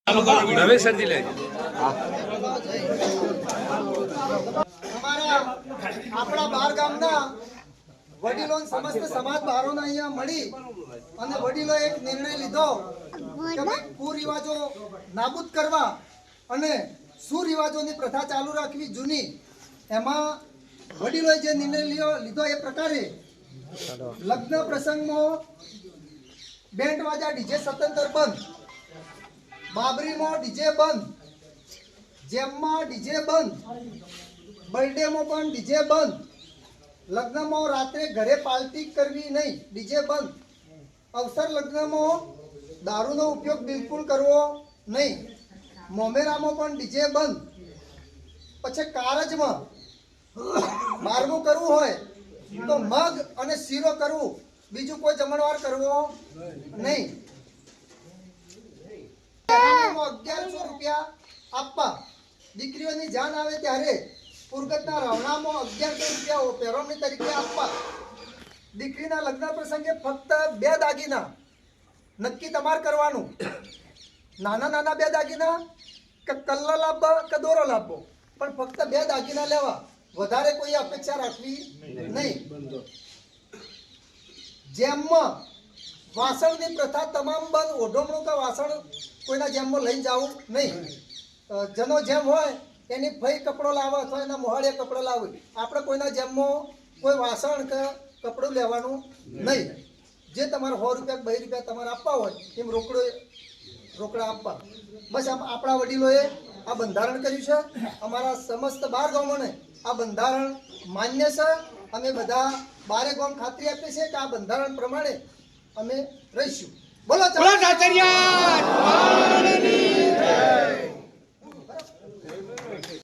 નવેસરજી લે આપણા બાર ગામના વડીલો સમસ્ત સમાજ બારોના અહીંયા મળી અને વડીલો એક નિર્ણય લીધો કે ભાઈ કુરિવાજો નાબૂદ કરવા અને સુરિવાજોની પ્રથા ચાલુ રાખવી જૂની. એમાં વડીલોએ જે નિર્ણય લીધો એ પ્રકારે લગ્ન પ્રસંગમાં બેન્ડ વાજા ડીજે સતંતર બંધ, બાબરીમાં ડીજે બંધ, જેમમાં ડીજે બંધ, બર્થડેમાં પણ ડીજે બંધ, લગ્નમાં રાત્રે ઘરે પાર્ટી કરવી નહીં, ડીજે બંધ, અવસર લગ્નમાં દારૂનો ઉપયોગ બિલકુલ કરવો નહીં, મોમેરામાં પણ ડીજે બંધ. પછી કારજમાં બારમું કરવું હોય તો મગ અને શીરો કરવું, બીજું કોઈ જમણવાર કરવો નહીં. 1100 રૂપિયા આપવા. દીકરીઓની જાન આવે ત્યારે પુરગતના રવણામાં 1100 રૂપિયા પેરોમણી તરીકે આપવા. દીકરીના લગ્ન પ્રસંગે ફક્ત 2 દાગીના નક્કી તમારે કરવાનું. નાના નાના 2 દાગીના કે કલ્લા લાવવા કે દોરો લાવવો, પણ ફક્ત 2 દાગીના લેવા, વધારે કોઈ અપેક્ષા રાખવી નહીં. જેમમાં વાસણની પ્રથા તમામ બંધ. ઓઢમણું કે વાસણ કોઈના જેમમાં લઈ જવું નહીં. જનો જેમ હોય એની ફઈ કપડો લાવે અથવા એના મોહાળે કપડો લાવે. આપણે કોઈના જેમમાં કોઈ વાસણ કે કપડું લેવાનું નહીં. જે તમારે 100 રૂપિયા 2 રૂપિયા તમારે આપવા હોય એમ રોકડા આપવા. બસ આપણા વડીલોએ આ બંધારણ કર્યું છે. અમારા સમસ્ત 12 ગામોને આ બંધારણ માન્ય છે. અમે બધા 12 ગામ ખાતરી આપીએ છીએ કે આ બંધારણ પ્રમાણે અમે રહીશું. બોલો ચાચરિયા.